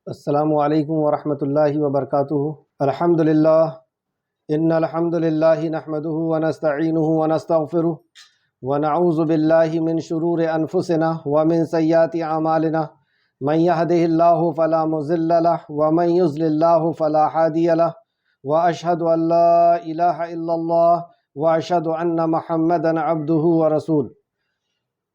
السلام علیکم ورحمۃ اللہ وبرکاتہ۔ الحمدللہ ان الحمدللہ نحمدہ ونستعینہ ونستغفرہ ونعوذ باللہ من شرور انفسنا ومن سیئات اعمالنا من یہدہ اللہ فلا مضل لہ ومن یضلل فلا ہادی لہ واشہد ان لا الہ الا اللہ واشہد ان محمدا عبدہ ورسولہ۔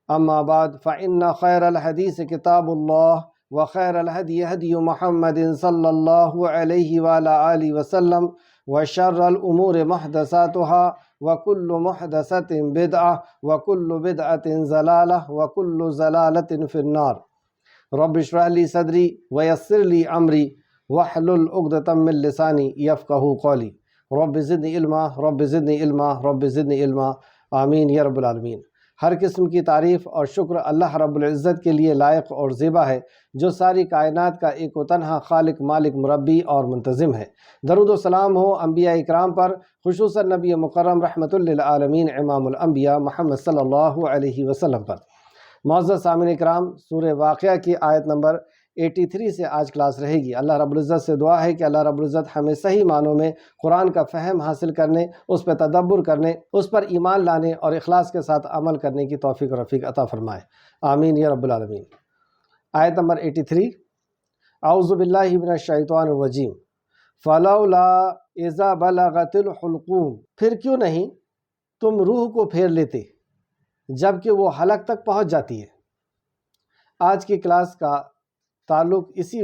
اما بعد فإن خیر الحدیث کتاب اللہ وخیر الہدی ہدی محمد صلی اللہ علیہ وآلہ آلہ وسلم وشر الامور محدثاتها وکل محدثۃ بدعہ وکل بدعۃ ضلالہ وکل ضلالۃ فی النار۔ رب اشرح لی صدری ویسر لی امری واحلل عقدۃ من لسانی یفقہوا قولی۔ رب زدنی علما رب زدنی علما رب زدنی علما، آمین یا رب العالمین۔ ہر قسم کی تعریف اور شکر اللہ رب العزت کے لیے لائق اور زیبا ہے، جو ساری کائنات کا ایک و تنہا خالق، مالک، مربی اور منتظم ہے۔ درود و سلام ہو انبیاء اکرام پر، خصوصاً نبی مکرم رحمۃ للعالمین امام الانبیاء محمد صلی اللہ علیہ وسلم پر۔ معزز سامعین اکرام، سورہ واقعہ کی آیت نمبر 83 سے آج کلاس رہے گی۔ اللہ رب العزت سے دعا ہے کہ اللہ رب العزت ہمیں صحیح معنوں میں قرآن کا فہم حاصل کرنے، اس پہ تدبر کرنے، اس پر ایمان لانے اور اخلاص کے ساتھ عمل کرنے کی توفیق و رفیق عطا فرمائے، آمین یا رب العالمین۔ آیت نمبر 83، اعوذ باللہ من الشیطان الرجیم، فلولا اذا بلغت الحلقوم، پھر کیوں نہیں تم روح کو پھیر لیتے جبکہ وہ حلق تک پہنچ جاتی ہے۔ آج کی کلاس کا تعلق اسی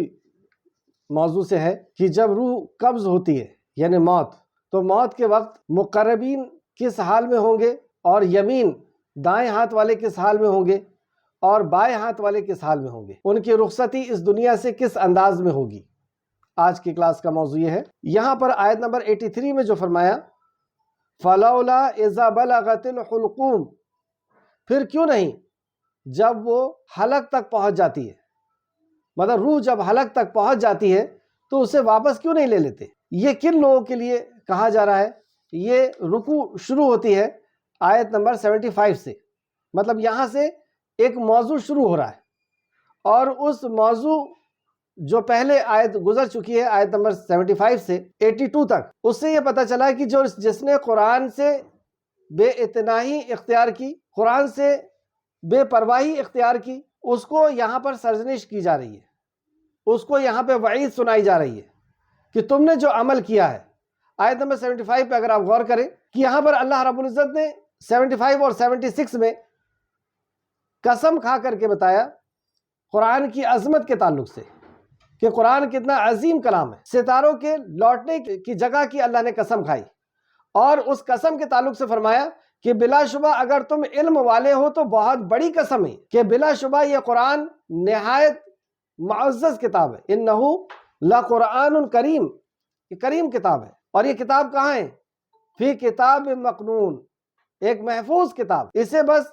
موضوع سے ہے کہ جب روح قبض ہوتی ہے یعنی موت، تو موت کے وقت مقربین کس حال میں ہوں گے، اور یمین دائیں ہاتھ والے کس حال میں ہوں گے، اور بائیں ہاتھ والے کس حال میں ہوں گے، ان کی رخصتی اس دنیا سے کس انداز میں ہوگی۔ آج کی کلاس کا موضوع یہ ہے۔ یہاں پر آیت نمبر 83 میں جو فرمایا فَلَوْلَا إِذَا بَلَغَتِ الْحُلْقُومَ، پھر کیوں نہیں جب وہ حلق تک پہنچ جاتی ہے، مطلب روح جب حلق تک پہنچ جاتی ہے تو اسے واپس کیوں نہیں لے لیتے۔ یہ کن لوگوں کے لیے کہا جا رہا ہے؟ یہ رکوع شروع ہوتی ہے آیت نمبر 75 سے، مطلب یہاں سے ایک موضوع شروع ہو رہا ہے، اور اس موضوع جو پہلے آیت گزر چکی ہے آیت نمبر 75 سے 82 تک، اس سے یہ پتہ چلا کہ جس نے قرآن سے بے اعتنائی اختیار کی، قرآن سے بے پرواہی اختیار کی، اس کو یہاں پر سرزنش کی جا رہی ہے، اس کو یہاں پہ وعید سنائی جا رہی ہے کہ تم نے جو عمل کیا ہے۔ آیت نمبر 75 پہ اگر آپ غور کریں کہ یہاں پر اللہ رب العزت نے 75 اور 76 میں قسم کھا کر کے بتایا قرآن کی عظمت کے تعلق سے کہ قرآن کتنا عظیم کلام ہے۔ ستاروں کے لوٹنے کی جگہ کی اللہ نے قسم کھائی، اور اس قسم کے تعلق سے فرمایا کہ بلا شبہ اگر تم علم والے ہو تو بہت بڑی قسم ہے کہ بلا شبہ یہ قرآن نہایت معزز کتاب ہے، انہو لقرآن کریم، یہ کریم کتاب ہے۔ اور یہ کتاب کہاں ہے؟ فی کتاب مکنون، ایک محفوظ کتاب، اسے بس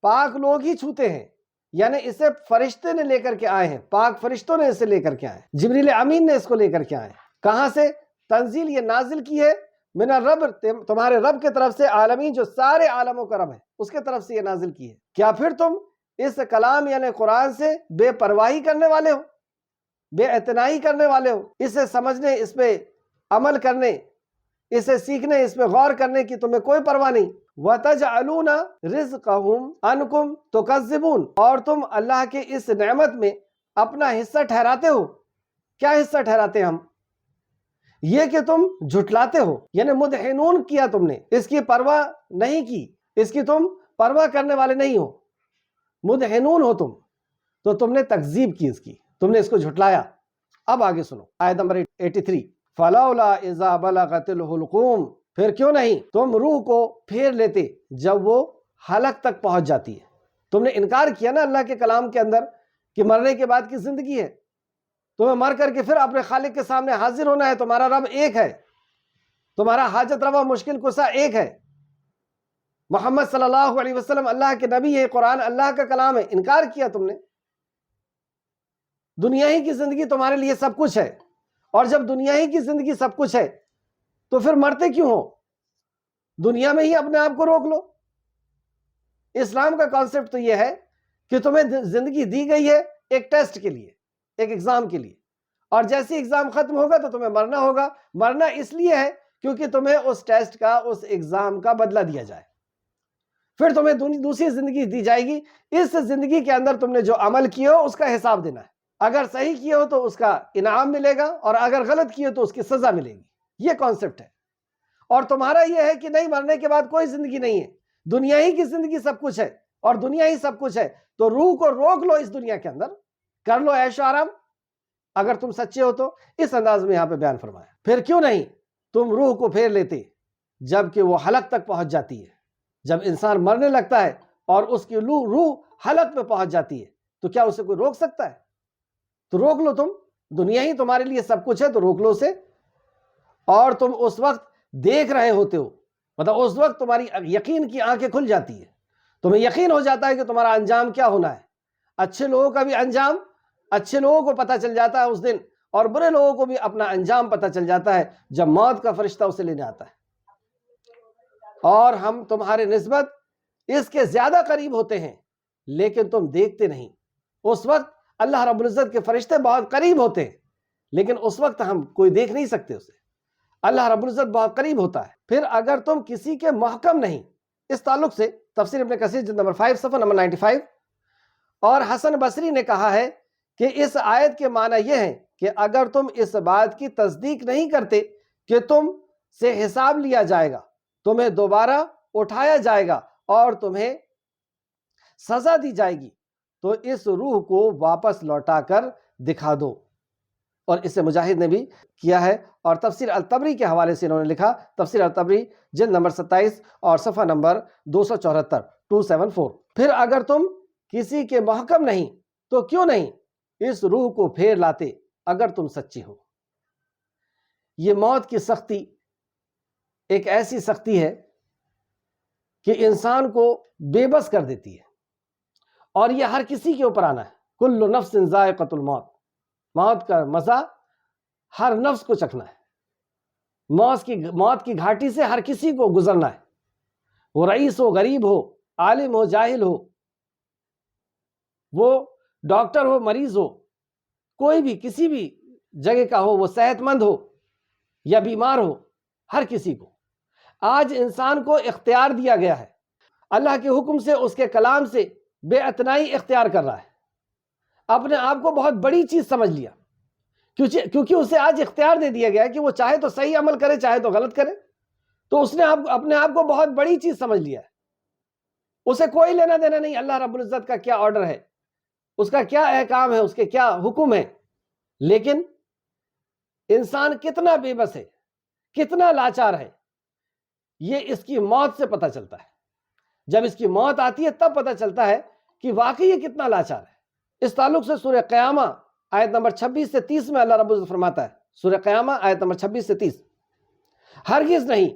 پاک لوگ ہی چھوتے ہیں، یعنی اسے فرشتے نے لے کر کے آئے ہیں، پاک فرشتوں نے اسے لے کر کے آئے ہیں، جبریل امین نے اس کو لے کر کے آئے ہیں۔ کہاں سے تنزیل یہ نازل کی ہے؟ من الرب، تمہارے رب کے طرف سے، عالمین جو سارے عالموں کا رب ہے، اس کے طرف سے یہ نازل کی ہے۔ کیا پھر تم اس کلام یعنی قرآن سے بے پرواہی کرنے والے ہو، بے اعتنائی کرنے والے ہو؟ اسے سمجھنے، اس پہ عمل کرنے، اسے سیکھنے، اس پہ غور کرنے کی تمہیں کوئی پرواہ نہیں۔ وَتَجْعَلُونَ رِزْقَهُمْ أَنْكُمْ تُكَذِّبُونَ، اور تم اللہ کے اس نعمت میں اپنا حصہ ٹھہراتے ہو۔ کیا حصہ ٹھہراتے ہم؟ یہ کہ تم جھٹلاتے ہو، یعنی مدحنون کیا تم نے، اس کی پرواہ نہیں کی، اس کی تم پرواہ کرنے والے نہیں ہو، مدحنون ہو تم، تو تم نے تکذیب کی، اس کی تم نے اس کو جھٹلایا۔ اب آگے سنو آیت نمبر 83، فَلَوْلَا إِذَا بَلَغَتِ الْحُلْقُومَ، پھر کیوں نہیں تم روح کو پھیر لیتے جب وہ حلق تک پہنچ جاتی ہے۔ تم نے انکار کیا نا اللہ کے کلام کے اندر کہ مرنے کے بعد کی زندگی ہے، تمہیں مر کر کے پھر اپنے خالق کے سامنے حاضر ہونا ہے، تمہارا رب ایک ہے، تمہارا حاجت روا مشکل کشا ایک ہے، محمد صلی اللہ علیہ وسلم اللہ کے نبی ہے، قرآن اللہ کا کلام ہے، انکار کیا تم نے۔ دنیا ہی کی زندگی تمہارے لیے سب کچھ ہے، اور جب دنیا ہی کی زندگی سب کچھ ہے تو پھر مرتے کیوں ہو؟ دنیا میں ہی اپنے آپ کو روک لو۔ اسلام کا کانسیپٹ تو یہ ہے کہ تمہیں زندگی دی گئی ہے ایک ٹیسٹ کے لیے، ایک ایگزام کے لیے، اور جیسے ایگزام ختم ہوگا تو تمہیں مرنا ہوگا. مرنا اس لیے ہے کیونکہ تمہیں اس ٹیسٹ کا، اس ایگزام کا بدلہ دیا جائے. پھر تمہیں دوسری زندگی دی جائے گی. اس زندگی کے اندر تم نے جو عمل کیے ہو اس کا حساب دینا ہے. اگر صحیح کیے ہو تو اس کا انعام ملے گا، اور اگر غلط کیے ہو تو اس کی سزا ملے گی. یہ کانسیپٹ ہے. اور تمہارا یہ ہے کہ نہیں، مرنے کے بعد کوئی زندگی نہیں ہے، دنیا ہی کی زندگی سب کچھ ہے، اور دنیا ہی سب کچھ ہے. تو روح کو روک لو اس دنیا کے اندر، کر لو عیش و آرام اگر تم سچے ہو تو. اس انداز میں یہاں پہ بیان فرمایا. پھر کیوں نہیں تم روح کو پھیر لیتے جب کہ وہ حلق تک پہنچ جاتی ہے. جب انسان مرنے لگتا ہے اور اس کی روح حلق پہ پہنچ جاتی ہے تو کیا اسے کوئی روک سکتا ہے؟ تو روک لو تم. دنیا ہی تمہارے لیے سب کچھ ہے تو روک لو اسے. اور تم اس وقت دیکھ رہے ہوتے ہو، مطلب اس وقت تمہاری یقین کی آنکھیں کھل جاتی ہے. تمہیں یقین ہو جاتا ہے کہ تمہارا انجام کیا ہونا ہے. اچھے لوگوں کا بھی انجام اچھے لوگوں کو پتہ چل جاتا ہے اس دن، اور برے لوگوں کو بھی اپنا انجام پتہ چل جاتا ہے جب موت کا فرشتہ اسے لینے آتا ہے. اور ہم تمہارے نسبت اس کے زیادہ قریب ہوتے ہیں لیکن تم دیکھتے نہیں. اس وقت اللہ رب العزت کے فرشتے بہت قریب ہوتے ہیں لیکن اس وقت ہم کوئی دیکھ نہیں سکتے اسے. اللہ رب العزت بہت قریب ہوتا ہے. پھر اگر تم کسی کے محکم نہیں، اس تعلق سے تفسیر ابن کثیر جلد نمبر 5 صفحہ نمبر 95 اور حسن بصری نے کہا ہے کہ اس آیت کے معنی یہ ہے کہ اگر تم اس بات کی تصدیق نہیں کرتے کہ تم سے حساب لیا جائے گا، تمہیں دوبارہ اٹھایا جائے گا اور تمہیں سزا دی جائے گی، تو اس روح کو واپس لوٹا کر دکھا دو. اور اس سے مجاہد نے بھی کیا ہے. اور تفسیر الطبری کے حوالے سے انہوں نے لکھا، تفسیر الطبری جلد نمبر 27 اور صفحہ نمبر 274. پھر اگر تم کسی کے محکم نہیں تو کیوں نہیں اس روح کو پھیر لاتے اگر تم سچے ہو. یہ موت کی سختی ایک ایسی سختی ہے کہ انسان کو بے بس کر دیتی ہے، اور یہ ہر کسی کے اوپر آنا ہے. کل نفس ذائقۃ الموت. موت کا مزہ ہر نفس کو چکھنا ہے. موت کی گھاٹی سے ہر کسی کو گزرنا ہے. وہ رئیس ہو، غریب ہو، عالم ہو، جاہل ہو، وہ ڈاکٹر ہو، مریض ہو، کوئی بھی کسی بھی جگہ کا ہو، وہ صحت مند ہو یا بیمار ہو، ہر کسی کو آج انسان کو اختیار دیا گیا ہے. اللہ کے حکم سے، اس کے کلام سے بے اتنائی اختیار کر رہا ہے. اپنے آپ کو بہت بڑی چیز سمجھ لیا کیونکہ اسے آج اختیار دے دیا گیا ہے کہ وہ چاہے تو صحیح عمل کرے، چاہے تو غلط کرے. تو اس نے اپنے آپ کو بہت بڑی چیز سمجھ لیا ہے. اسے کوئی لینا دینا نہیں اللہ رب العزت کا کیا آرڈر ہے، اس کا کیا احکام ہے، اس کے کیا حکم ہے. لیکن انسان کتنا بے بس ہے، کتنا لاچار ہے، یہ اس کی موت سے پتہ چلتا ہے. جب اس کی موت آتی ہے تب پتہ چلتا ہے کہ واقعی یہ کتنا لاچار ہے. اس تعلق سے سورہ قیامہ آیت نمبر 26 سے 30 میں اللہ رب العزت فرماتا ہے، سورہ قیامہ آیت نمبر 26 سے 30، ہرگز نہیں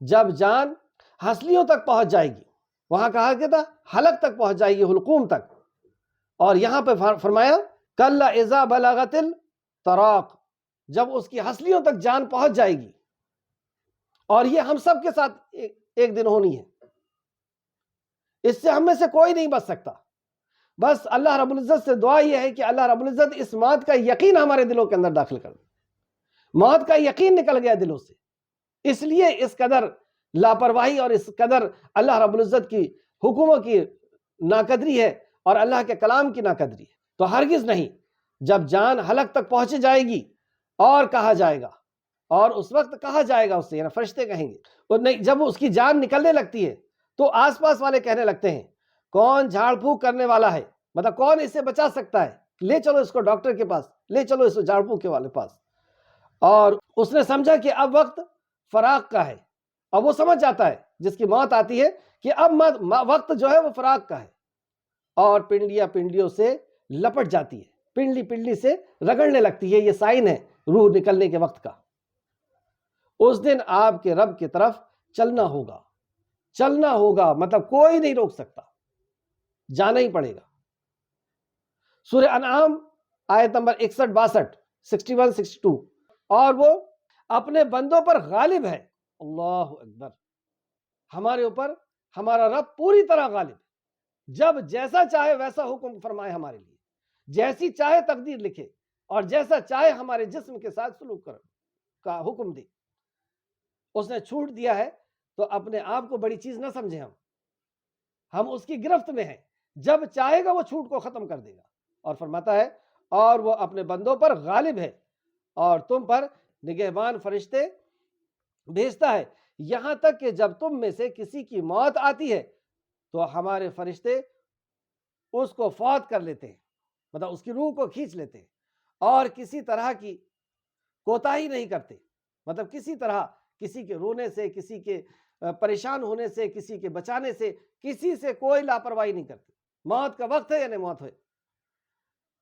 جب جان ہنسلیوں تک پہنچ جائے گی. وہاں کہا گیا تھا حلق تک پہنچ جائے گی، حلقوم تک. اور یہاں پہ فرمایا کلا اذا بلغت التراق، جب اس کی ہنسلیوں تک جان پہنچ جائے گی. اور یہ ہم سب کے ساتھ ایک دن ہونی ہے. اس سے ہم میں سے کوئی نہیں بچ سکتا. بس اللہ رب العزت سے دعا یہ ہے کہ اللہ رب العزت اس موت کا یقین ہمارے دلوں کے اندر داخل کر دے. موت کا یقین نکل گیا دلوں سے، اس لیے اس قدر لاپرواہی اور اس قدر اللہ رب العزت کی حکموں کی ناقدری ہے اور اللہ کے کلام کی ناقدری ہے. تو ہرگز نہیں جب جان حلق تک پہنچ جائے گی اور کہا جائے گا، اور اس وقت کہا جائے گا اس سے، یعنی فرشتے کہیں گے. اور نہیں، جب اس کی جان نکلنے لگتی ہے تو آس پاس والے کہنے لگتے ہیں کون جھاڑ پھونک کرنے والا ہے، مطلب کون اسے بچا سکتا ہے، لے چلو اس کو ڈاکٹر کے پاس، لے چلو اس کو جھاڑ پھونک کے والے پاس. اور اس نے سمجھا کہ اب وقت فراق کا ہے. اب وہ سمجھ جاتا ہے جس کی موت آتی ہے کہ اب وقت جو ہے وہ فراق کا ہے، اور پنڈلیوں سے لپٹ جاتی ہے، پنڈلی سے رگڑنے لگتی ہے. یہ سائن ہے روح نکلنے کے وقت کا. اس دن آپ کے رب کی طرف چلنا ہوگا، مطلب کوئی نہیں روک سکتا، جانا ہی پڑے گا. سورہ انعام آیت نمبر 61-62 61-62. اور وہ اپنے بندوں پر غالب ہے. اللہ اکبر. ہمارے اوپر ہمارا رب پوری طرح غالب ہے. جب جیسا چاہے ویسا حکم فرمائے ہمارے لیے، جیسی چاہے تقدیر لکھے. اور جیسا چاہے ہمارے جسم کے ساتھ سلوک کا حکم دے۔ اس نے چھوٹ دیا ہے تو اپنے آپ کو بڑی چیز نہ سمجھیں، ہم اس کی گرفت میں ہیں، جب چاہے گا وہ چھوٹ کو ختم کر دے گا۔ اور فرماتا ہے اور وہ اپنے بندوں پر غالب ہے اور تم پر نگہبان فرشتے بھیجتا ہے، یہاں تک کہ جب تم میں سے کسی کی موت آتی ہے تو ہمارے فرشتے اس کو فوت کر لیتے ہیں، مطلب اس کی روح کو کھینچ لیتے ہیں، اور کسی طرح کی کوتاہی نہیں کرتے، مطلب کسی طرح کسی کے رونے سے، کسی کے پریشان ہونے سے، کسی کے بچانے سے، کسی سے کوئی لاپرواہی نہیں کرتے۔ موت کا وقت ہے یعنی موت ہوئے۔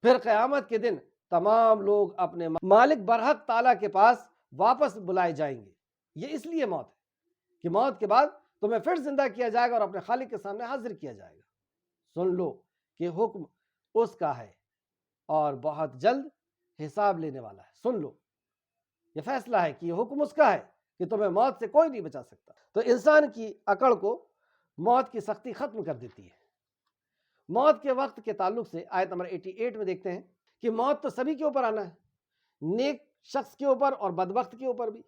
پھر قیامت کے دن تمام لوگ اپنے مالک برحق تعالیٰ کے پاس واپس بلائے جائیں گے۔ یہ اس لیے موت ہے کہ موت کے بعد تمہیں پھر زندہ کیا جائے گا اور اپنے خالق کے سامنے حاضر کیا جائے گا۔ سن لو کہ حکم اس کا ہے اور بہت جلد حساب لینے والا ہے۔ سن لو، یہ فیصلہ ہے کہ یہ حکم اس کا ہے کہ تمہیں موت سے کوئی نہیں بچا سکتا۔ تو انسان کی عقل کو موت کی سختی ختم کر دیتی ہے۔ موت کے وقت کے تعلق سے آیت نمبر 88 میں دیکھتے ہیں کہ موت تو سبھی کے اوپر آنا ہے، نیک شخص کے اوپر اور بدبخت کے اوپر بھی۔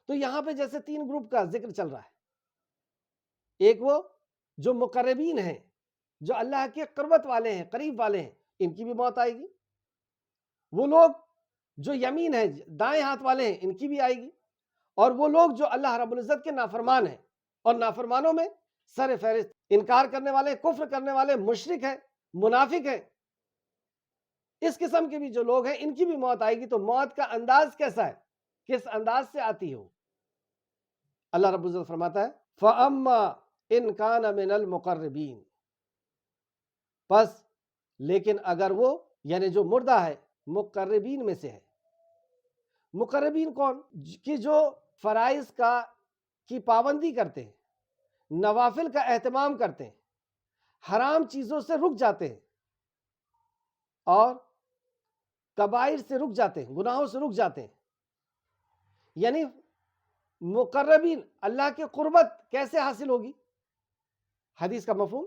تو یہاں پہ جیسے 3 گروپ کا ذکر چل رہا ہے، ایک وہ جو مقربین ہیں، جو اللہ کے قربت والے ہیں، قریب والے ہیں، ان کی بھی موت آئے گی۔ وہ لوگ جو یمین ہیں، دائیں ہاتھ والے ہیں، ان کی بھی آئے گی۔ اور وہ لوگ جو اللہ رب العزت کے نافرمان ہیں، اور نافرمانوں میں سر فہرست انکار کرنے والے، کفر کرنے والے، مشرک ہیں، منافق ہیں، اس قسم کے بھی جو لوگ ہیں، ان کی بھی موت آئے گی۔ تو موت کا انداز کیسا ہے، کس انداز سے آتی ہو؟ اللہ رب العزت فرماتا ہے فَأَمَّا إِن كَانَ مِنَ الْمُقَرِّبِينَ، پس لیکن اگر وہ یعنی جو مردہ ہے مقربین میں سے ہے۔ مقربین کون؟ کہ جو فرائض کی پابندی کرتے ہیں، نوافل کا اہتمام کرتے ہیں، حرام چیزوں سے رک جاتے ہیں اور کبائر سے رک جاتے ہیں، گناہوں سے رک جاتے ہیں۔ یعنی مقربین، اللہ کی قربت کیسے حاصل ہوگی؟ حدیث کا مفہوم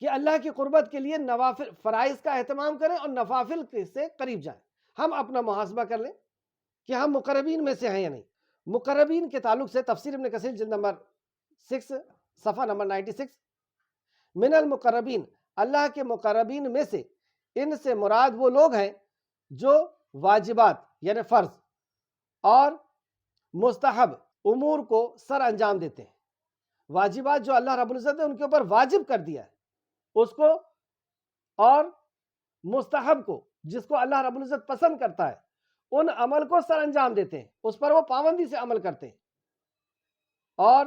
کہ اللہ کی قربت کے لیے نوافل فرائض کا اہتمام کریں اور نوافل سے قریب جائیں۔ ہم اپنا محاسبہ کر لیں کہ ہم مقربین میں سے ہیں یا نہیں۔ مقربین کے تعلق سے تفسیر ابن کثیر جلد نمبر 6 صفحہ نمبر 96، من المقربین، اللہ کے مقربین میں سے، ان سے مراد وہ لوگ ہیں جو واجبات یعنی فرض اور مستحب امور کو سر انجام دیتے ہیں۔ واجبات جو اللہ رب العزت نے ان کے اوپر واجب کر دیا ہے اس کو، اور مستحب کو جس کو اللہ رب العزت پسند کرتا ہے ان عمل کو سر انجام دیتے ہیں، اس پر وہ پابندی سے عمل کرتے ہیں۔ اور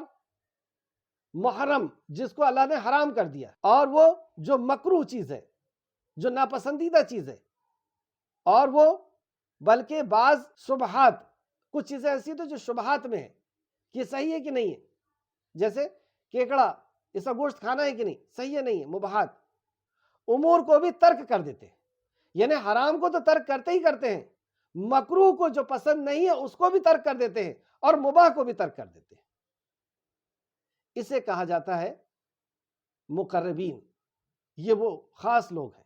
محرم جس کو اللہ نے حرام کر دیا، اور وہ جو مکروہ چیز ہے، جو ناپسندیدہ چیز ہے، اور وہ بلکہ بعض شبہات، کچھ چیزیں ایسی تو جو شبہات میں ہیں کہ یہ صحیح ہے کہ نہیں ہے، جیسے کیکڑا، اس کا گوشت کھانا ہے کہ نہیں، صحیح ہے نہیں ہے، مباحات امور کو بھی ترک کر دیتے ہیں۔ یعنی حرام کو تو ترک کرتے ہی کرتے ہیں، مکروہ کو جو پسند نہیں ہے اس کو بھی ترک کر دیتے ہیں، اور مباح کو بھی ترک کر دیتے ہیں۔ اسے کہا جاتا ہے مقربین۔ یہ وہ خاص لوگ ہیں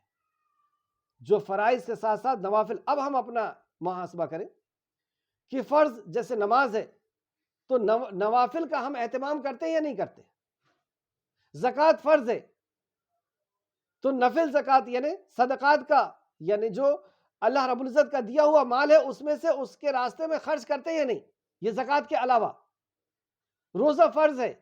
جو فرائض کے ساتھ ساتھ نوافل۔ اب ہم اپنا محاسبہ کریں کہ فرض جیسے نماز ہے تو نوافل کا ہم اہتمام کرتے ہیں یا نہیں کرتے؟ زکوٰۃ فرض ہے تو نفل زکوٰۃ یعنی صدقات کا، یعنی جو اللہ رب العزت کا دیا ہوا مال ہے اس میں سے اس کے راستے میں خرچ کرتے ہیں یا نہیں، یہ زکوٰۃ کے علاوہ۔ روزہ فرض ہے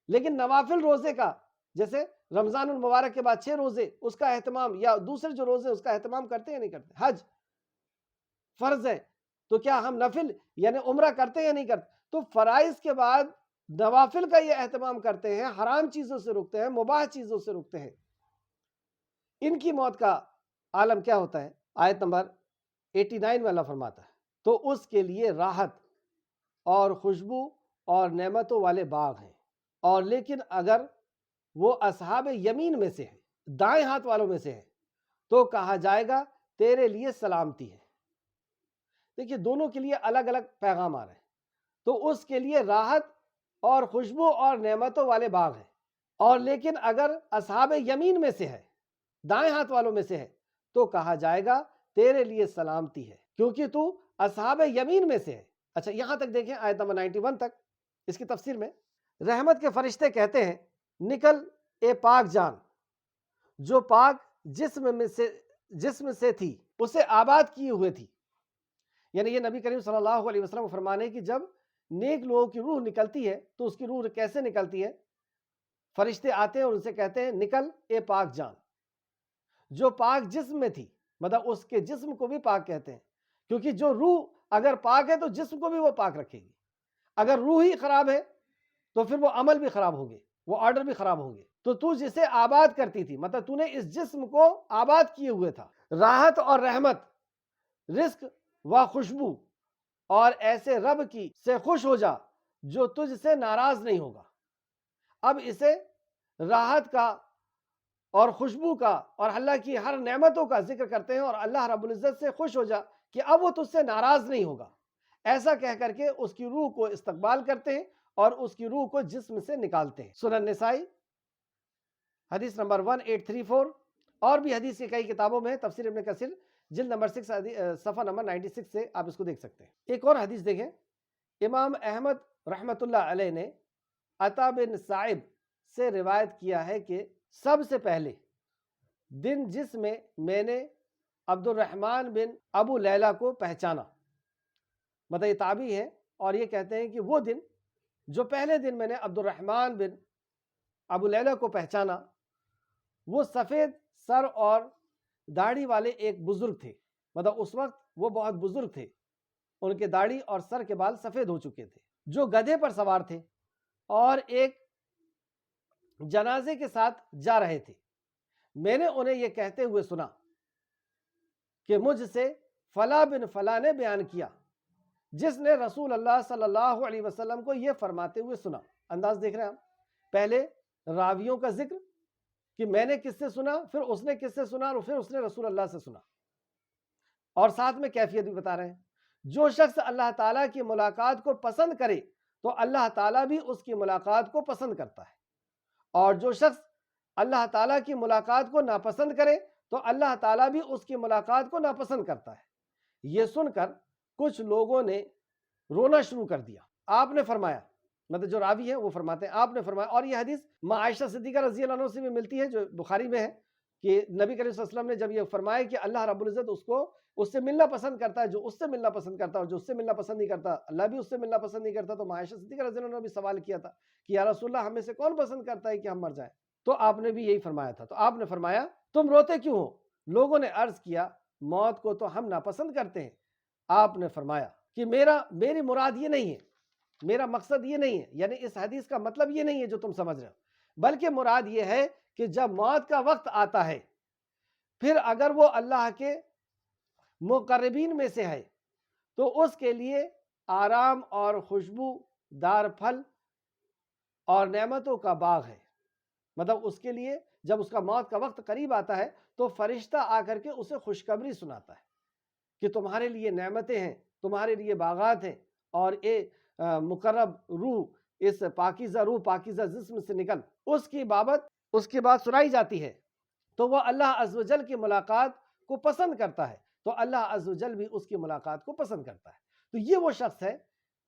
لیکن نوافل روزے کا، جیسے رمضان المبارک کے بعد 6 روزے، اس کا اہتمام، یا دوسرے جو روزے اس کا اہتمام کرتے ہیں یا نہیں کرتے۔ حج فرض ہے تو کیا ہم نفل یعنی عمرہ کرتے ہیں یا نہیں کرتے؟ تو فرائض کے بعد نوافل کا یہ اہتمام کرتے ہیں، حرام چیزوں سے رکتے ہیں، مباح چیزوں سے رکتے ہیں۔ ان کی موت کا عالم کیا ہوتا ہے؟ آیت نمبر 89 میں اللہ فرماتا ہے تو اس کے لیے راحت اور خوشبو اور نعمتوں والے باغ ہیں، اور لیکن اگر وہ اصحاب یمین میں سے ہے، دائیں ہاتھ والوں میں سے ہے، تو کہا جائے گا تیرے لیے سلامتی ہے۔ دیکھیے دونوں کے لیے الگ الگ پیغام آ رہے ہیں۔ تو اس کے لیے راحت اور خوشبو اور نعمتوں والے باغ ہیں، اور لیکن اگر اصحاب یمین میں سے ہے، دائیں ہاتھ والوں میں سے ہے، تو کہا جائے گا تیرے لیے سلامتی ہے کیونکہ تو اصحاب یمین میں سے ہے۔ اچھا یہاں تک دیکھیں آیت نمبر 91 تک، اس کی تفسیر میں رحمت کے فرشتے کہتے ہیں نکل اے پاک جان جو پاک جسم سے تھی، اسے آباد کیے ہوئے تھی۔ یعنی یہ نبی کریم صلی اللہ علیہ وسلم فرمانے کہ جب نیک لوگوں کی روح نکلتی ہے تو اس کی روح کیسے نکلتی ہے؟ فرشتے آتے ہیں اور ان سے کہتے ہیں نکل اے پاک جان جو پاک جسم میں تھی، مطلب اس کے جسم کو بھی پاک کہتے ہیں، کیونکہ جو روح اگر پاک ہے تو جسم کو بھی وہ پاک رکھے گی۔ اگر روح ہی خراب ہے تو پھر وہ عمل بھی خراب ہوں گے، وہ آرڈر بھی خراب ہوں گے۔ تو جسے آباد کرتی تھی، مطلب تو نے اس جسم کو آباد کیے ہوئے تھا، راحت اور رحمت، رزق و خوشبو، اور ایسے رب کی سے خوش ہو جا جو تجھ سے ناراض نہیں ہوگا۔ اب اسے راحت کا اور خوشبو کا اور اللہ کی ہر نعمتوں کا ذکر کرتے ہیں، اور اللہ رب العزت سے خوش ہو جا کہ اب وہ تجھ سے ناراض نہیں ہوگا، ایسا کہہ کر کے اس کی روح کو استقبال کرتے ہیں اور اس کی روح کو جسم سے نکالتے ہیں۔ سنن نسائی حدیث نمبر 1834، اور بھی حدیث کی کئی کتابوں میں، تفسیر ابن کثیر جلد نمبر 6 صفحہ نمبر 96 سے آپ اس کو دیکھ سکتے ہیں۔ ایک اور حدیث دیکھیں، امام احمد رحمۃ اللہ علیہ نے عطا بن صائب سے روایت کیا ہے کہ سب سے پہلے دن جس میں میں نے عبد الرحمن بن ابو لیلہ کو پہچانا، مطلب یہ تابعی ہے اور یہ کہتے ہیں کہ وہ دن جو پہلے دن میں نے عبد الرحمن بن ابو لیلہ کو پہچانا، وہ سفید سر اور داڑھی والے ایک بزرگ تھے، مطلب اس وقت وہ بہت بزرگ تھے، ان کے داڑھی اور سر کے بال سفید ہو چکے تھے، جو گدھے پر سوار تھے اور ایک جنازے کے ساتھ جا رہے تھے۔ میں نے انہیں یہ کہتے ہوئے سنا کہ مجھ سے فلاں بن فلاں نے بیان کیا، جس نے رسول اللہ صلی اللہ علیہ وسلم کو یہ فرماتے ہوئے سنا۔ انداز دیکھ رہے ہیں ہم، پہلے راویوں کا ذکر کہ میں نے کس سے سنا، پھر اس نے کس سے سنا، اور پھر اس نے رسول اللہ سے سنا، اور ساتھ میں کیفیت بھی بتا رہے ہیں۔ جو شخص اللہ تعالیٰ کی ملاقات کو پسند کرے تو اللہ تعالیٰ بھی اس کی ملاقات کو پسند کرتا ہے، اور جو شخص اللہ تعالیٰ کی ملاقات کو ناپسند کرے تو اللہ تعالیٰ بھی اس کی ملاقات کو ناپسند کرتا ہے۔ یہ سن کر کچھ لوگوں نے رونا شروع کر دیا۔ آپ نے فرمایا، مطلب جو راوی ہے وہ فرماتے ہیں، آپ نے فرمایا، اور یہ حدیث ماں عائشہ صدیقہ رضی اللہ عنہ سے بھی ملتی ہے جو بخاری میں ہے، کہ نبی کریم صلی اللہ علیہ وسلم نے جب یہ فرمایا کہ اللہ رب العزت اس سے ملنا پسند کرتا ہے جو اس سے ملنا پسند کرتا ہے، اور جو اس سے ملنا پسند نہیں کرتا اللہ بھی اس سے ملنا پسند نہیں کرتا، تو ماں عائشہ صدیقہ رضی اللہ عنہ نے بھی سوال کیا تھا کہ یا رسول اللہ ہمیں سے کون پسند کرتا ہے کہ ہم مر جائیں؟ تو آپ نے بھی یہی فرمایا تھا۔ تو آپ نے فرمایا تم روتے کیوں ہو؟ لوگوں نے عرض کیا موت کو تو ہم ناپسند کرتے ہیں۔ آپ نے فرمایا کہ میری مراد یہ نہیں ہے، میرا مقصد یہ نہیں ہے، یعنی اس حدیث کا مطلب یہ نہیں ہے جو تم سمجھ رہے ہو، بلکہ مراد یہ ہے کہ جب موت کا وقت آتا ہے پھر اگر وہ اللہ کے مقربین میں سے ہے تو اس کے لیے آرام اور خوشبو دار پھل اور نعمتوں کا باغ ہے، مطلب اس کے لیے جب اس کا موت کا وقت قریب آتا ہے تو فرشتہ آ کر کے اسے خوشخبری سناتا ہے کہ تمہارے لیے نعمتیں ہیں، تمہارے لیے باغات ہیں، اور اے مقرب روح، اس پاکیزہ روح پاکیزہ جسم سے نکل، اس کی بات سنائی جاتی ہے، تو وہ اللہ عز و جل کی ملاقات کو پسند کرتا ہے، تو اللہ عز و جل بھی اس کی ملاقات کو پسند کرتا ہے۔ تو یہ وہ شخص ہے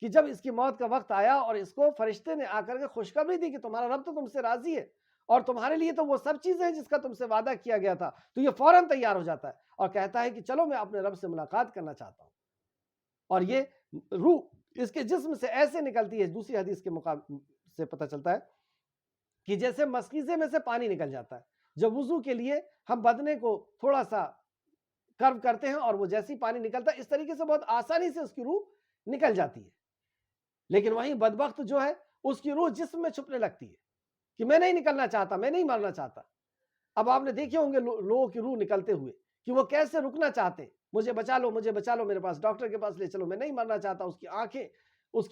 کہ جب اس کی موت کا وقت آیا اور اس کو فرشتے نے آ کر کے خوشخبری دی کہ تمہارا رب تو تم سے راضی ہے اور تمہارے لیے تو وہ سب چیزیں ہیں جس کا تم سے وعدہ کیا گیا تھا، تو یہ فوراً تیار ہو جاتا ہے اور کہتا ہے کہ چلو میں اپنے رب سے ملاقات کرنا چاہتا ہوں، اور یہ روح اس کے جسم سے ایسے نکلتی ہے، دوسری حدیث کے مقابلے سے پتہ چلتا ہے کہ جیسے مسکیزے میں سے پانی نکل جاتا ہے، جب وضو کے لیے ہم بدنے کو تھوڑا سا کرو کرتے ہیں اور وہ جیسی پانی نکلتا ہے اس طریقے سے بہت آسانی سے اس کی روح نکل جاتی ہے، لیکن وہیں بدبخت جو ہے اس کی روح جسم میں چھپنے لگتی ہے کہ میں نہیں نکلنا چاہتا، میں نہیں مرنا چاہتا۔ اب آپ نے دیکھے ہوں گے لوگوں کی روح نکلتے ہوئے کہ وہ کیسے رکنا چاہتے، مجھے بچا لو، مجھے بچا لو، میرے پاس ڈاکٹر کے پاس لے چلو، میں نہیں مرنا چاہتا، اس کی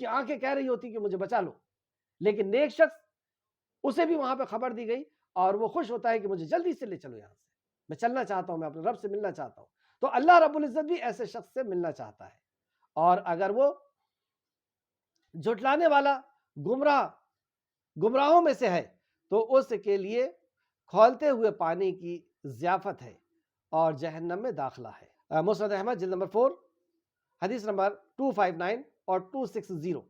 آنکھیں کہہ رہی ہوتی کہ مجھے بچا لو، لیکن نیک شخص اسے بھی وہاں پہ خبر دی گئی اور وہ خوش ہوتا ہے کہ مجھے جلدی سے لے چلو یہاں سے، میں چلنا چاہتا ہوں، میں اپنے رب سے ملنا چاہتا ہوں۔ تو اللہ رب العزت بھی ایسے شخص سے ملنا چاہتا ہے، اور اگر وہ جھٹلانے والا گمراہوں میں سے ہے تو اس کے لیے کھولتے ہوئے پانی کی ضیافت ہے اور جہنم میں داخلہ ہے۔ مسند احمد جلد نمبر 4 حدیث نمبر 259 اور 260.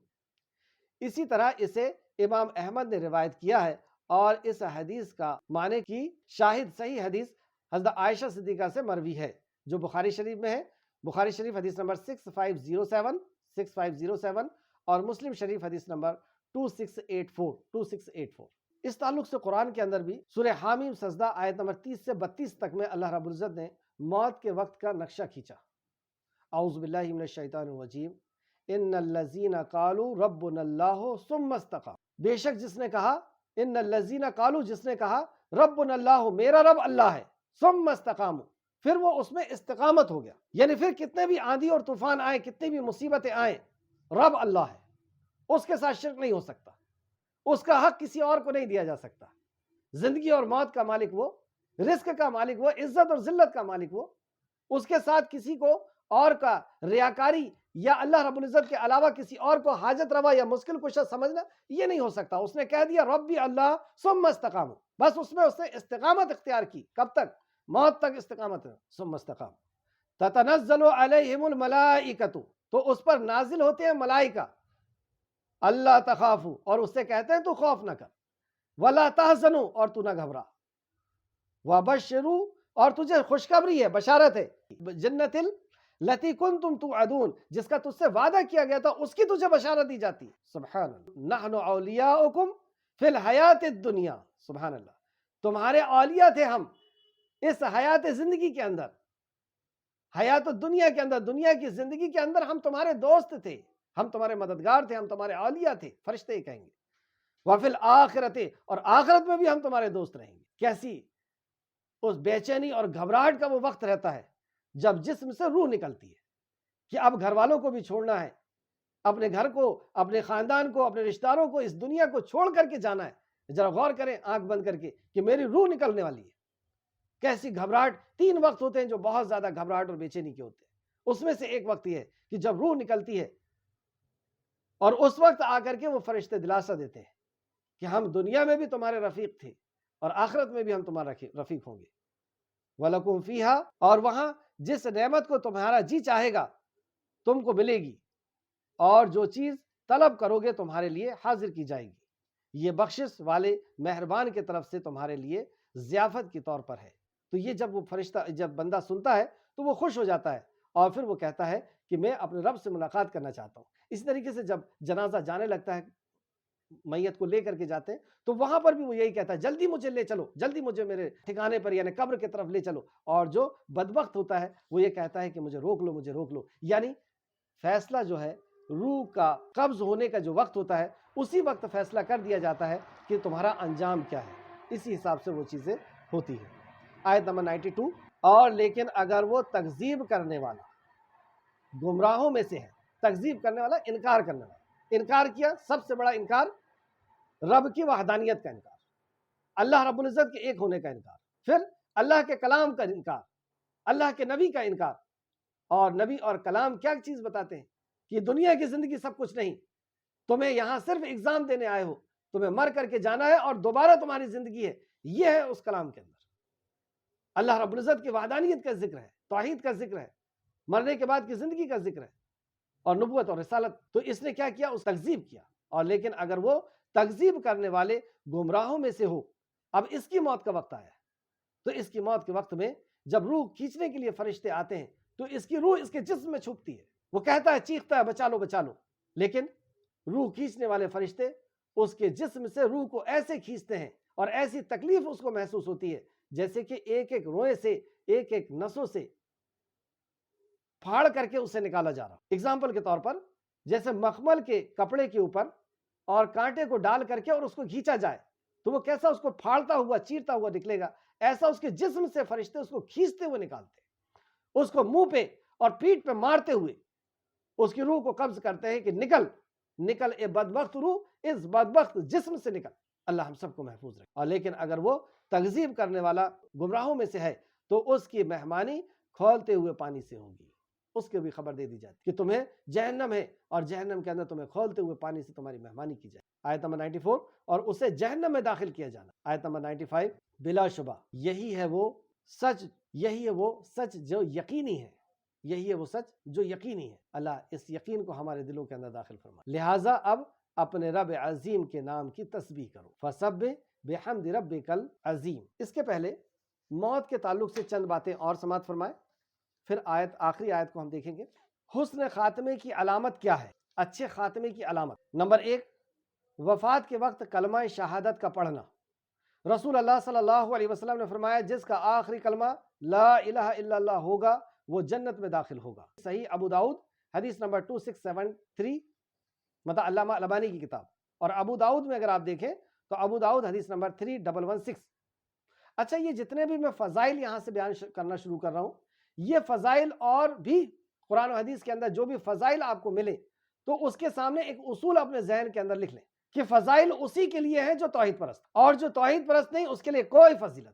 اسی طرح اسے امام احمد نے روایت کیا ہے اور اس حدیث کا معنی کی شاہد صحیح حدیث حضرت عائشہ صدیقہ سے مروی ہے جو بخاری شریف میں ہے. بخاری شریف حدیث نمبر 6507 اور مسلم شریف حدیث نمبر 2684. اس تعلق سے قرآن کے اندر بھی سورہ حامیم سجدہ آیت نمبر 30 سے 32 تک میں اللہ رب العزت نے موت کے وقت کا نقشہ کھینچا. اعوذ باللہ من الشیطان الرجیم ان الذین قالوا ربنا اللہ ثم استقاموا. بے شک جس نے کہا ان الذین قالوا جس نے کہا ربنا اللہ میرا رب اللہ ہے ثم استقاموا پھر وہ اس میں استقامت ہو گیا. یعنی پھر کتنے بھی آندھی اور طوفان آئے کتنی بھی مصیبتیں آئیں رب اللہ ہے. اس کے ساتھ شرک نہیں ہو سکتا. اس کا حق کسی اور کو نہیں دیا جا سکتا. زندگی اور موت کا مالک وہ, رزق کا مالک وہ, عزت اور ذلت کا مالک وہ. اس کے ساتھ کسی کو اور کا ریاکاری یا اللہ رب العزت کے علاوہ کسی اور کو حاجت روا یا مشکل کشا سمجھنا یہ نہیں ہو سکتا. اس نے کہہ دیا ربی اللہ ثم استقاموا, بس اس میں اس نے استقامت اختیار کی. کب تک؟ موت تک استقامت. ثم استقاموا تتنزل علیہم الملائکۃ تو اس پر نازل ہوتے ہیں ملائکہ. اللہ تخافوا اور اس سے کہتے ہیں تو خوف نہ کر. ولا تحزنوا اور تو نہ گھبرا. وبشروا اور تجھے خوشخبری ہے, بشارت ہے. جنت التی کنتم توعدون جس کا تجھ سے وعدہ کیا گیا تھا اس کی تجھے بشارت دی جاتی. سبحان اللہ. نحن اولیاؤکم فی الحیات الدنیا. سبحان اللہ. تمہارے اولیاء تھے ہم اس حیات زندگی کے اندر, حیات الدنیا کے اندر, دنیا کی زندگی کے اندر ہم تمہارے دوست تھے, ہم تمہارے مددگار تھے, ہم تمہارے اولیاء تھے. فرشتے کہیں گے وفی الآخرۃ اور آخرت میں بھی ہم تمہارے دوست رہیں گے. کیسی اس بے چینی اور گھبراہٹ کا وہ وقت رہتا ہے جب جسم سے روح نکلتی ہے کہ اب گھر والوں کو بھی چھوڑنا ہے, اپنے گھر کو, اپنے خاندان کو, اپنے رشتہ داروں کو, اس دنیا کو چھوڑ کر کے جانا ہے. ذرا غور کریں آنکھ بند کر کے کہ میری روح نکلنے والی ہے. کیسی گھبراہٹ. 3 وقت ہوتے ہیں جو بہت زیادہ گھبراہٹ اور بے چینی کے ہوتے ہیں. اس میں سے ایک وقت یہ ہے کہ جب روح نکلتی ہے اور اس وقت آ کر کے وہ فرشتے دلاسا دیتے ہیں کہ ہم دنیا میں بھی تمہارے رفیق تھے اور آخرت میں بھی ہم تمہارے رفیق ہوں گے. وَلَكُمْ فِيهَا اور وہاں جس نعمت کو تمہارا جی چاہے گا تم کو ملے گی اور جو چیز طلب کرو گے تمہارے لیے حاضر کی جائے گی. یہ بخشش والے مہربان کی طرف سے تمہارے لیے ضیافت کے طور پر ہے. تو یہ جب وہ فرشتہ جب بندہ سنتا ہے تو وہ خوش ہو جاتا ہے اور پھر وہ کہتا ہے کہ میں اپنے رب سے ملاقات کرنا چاہتا ہوں. اسی طریقے سے جب جنازہ جانے لگتا ہے, میت کو لے کر کے جاتے ہیں تو وہاں پر بھی وہ یہی کہتا ہے جلدی مجھے لے چلو, جلدی مجھے میرے ٹھکانے پر یعنی قبر کی طرف لے چلو. اور جو بدبخت ہوتا ہے وہ یہ کہتا ہے کہ مجھے روک لو, مجھے روک لو. یعنی فیصلہ جو ہے روح کا قبض ہونے کا جو وقت ہوتا ہے اسی وقت فیصلہ کر دیا جاتا ہے کہ تمہارا انجام کیا ہے. اسی حساب سے وہ چیزیں ہوتی ہیں. آیت نمبر 92 اور لیکن اگر وہ تکذیب کرنے والا گمراہوں میں سے ہے. تکذیب کرنے والا انکار کرنے والا. انکار کیا, سب سے بڑا انکار رب کی وحدانیت کا انکار, اللہ رب العزت کے ایک ہونے کا انکار, پھر اللہ کے کلام کا انکار, اللہ کے نبی کا انکار. اور نبی اور کلام کیا چیز بتاتے ہیں کہ دنیا کی زندگی سب کچھ نہیں, تمہیں یہاں صرف ایگزام دینے آئے ہو, تمہیں مر کر کے جانا ہے اور دوبارہ تمہاری زندگی ہے. یہ ہے اس کلام کے اندر اللہ رب العزت کی وحدانیت کا ذکر ہے, توحید کا ذکر ہے, مرنے کے بعد کی زندگی کا ذکر ہے اور نبوت اور رسالت. تو اس نے کیا کیا, اس تکذیب کیا. اور لیکن اگر وہ تکذیب کرنے والے گمراہوں میں سے ہو, اب اس کی موت کا وقت آیا ہے تو اس کی موت کے وقت میں جب روح کھینچنے کے لیے فرشتے آتے ہیں تو اس کی روح اس کے جسم میں چھپتی ہے. وہ کہتا ہے, چیختا ہے بچا لو بچا لو, لیکن روح کھینچنے والے فرشتے اس کے جسم سے روح کو ایسے کھینچتے ہیں اور ایسی تکلیف اس کو محسوس ہوتی ہے جیسے کہ ایک ایک روئے سے, ایک ایک نسوں سے پھاڑ کر کے اسے نکالا جا رہا. اگزامپل کے طور پر جیسے مخمل کے کپڑے کے اوپر اور کانٹے کو ڈال کر کے اور اس کو کھینچا جائے تو وہ کیسا اس کو پھاڑتا ہوا چیرتا ہوا نکلے گا, ایسا اس کے جسم سے فرشتے اس کو کھینچتے ہوئے نکالتے, اس کو منہ پہ اور پیٹھ پہ مارتے ہوئے اس کی روح کو قبض کرتے ہیں کہ نکل نکل اے بدبخت روح, اس بدبخت جسم سے نکل. اللہ ہم سب کو محفوظ رکھے. اور لیکن اگر وہ تکذیب کرنے والا گمراہوں میں سے ہے تو اس کی مہمانی کھولتے ہوئے پانی سے ہوگی. اس کی بھی خبر دے دی جاتی کہ تمہیں جہنم ہے اور جہنم کے اندر تمہیں کھولتے ہوئے پانی سے تمہاری مہمانی کی جائے. آیت نمبر 94 اور اسے جہنم میں داخل کیا جانا. آیت نمبر 95 بلا شبہ یہی ہے وہ سچ جو یقینی ہے. یہی ہے وہ سچ جو یقینی ہے۔ اللہ اس یقین کو ہمارے دلوں کے اندر داخل فرمائے۔ لہٰذا اب اپنے رب عظیم کے نام کی تسبیح کرو، فسبح بحمد ربک العظیم۔ اس کے پہلے موت کے تعلق سے چند باتیں اور سماعت فرمائے، پھر آخری آیت کو ہم دیکھیں گے۔ حسن خاتمے کی علامت کیا ہے؟ اچھے خاتمے کی علامت نمبر 1، وفات کے وقت کلمہ شہادت کا پڑھنا۔ رسول اللہ صلی اللہ علیہ وسلم نے فرمایا جس کا آخری کلمہ لا الہ الا اللہ ہوگا وہ جنت میں داخل ہوگا۔ صحیح ابو داؤد حدیث نمبر 2673، مطلب علامہ البانی کی کتاب، اور ابو داؤد میں اگر آپ دیکھیں تو ابو داؤد حدیث نمبر 3116۔ اچھا، یہ جتنے بھی میں فضائل یہاں سے بیان کرنا شروع کر رہا ہوں، یہ فضائل اور بھی قرآن و حدیث کے اندر جو بھی فضائل آپ کو ملے تو اس کے سامنے ایک اصول اپنے ذہن کے اندر لکھ لیں کہ فضائل اسی کے لیے ہیں جو توحید پرست، اور جو توحید پرست نہیں اس کے لیے کوئی فضیلت نہیں،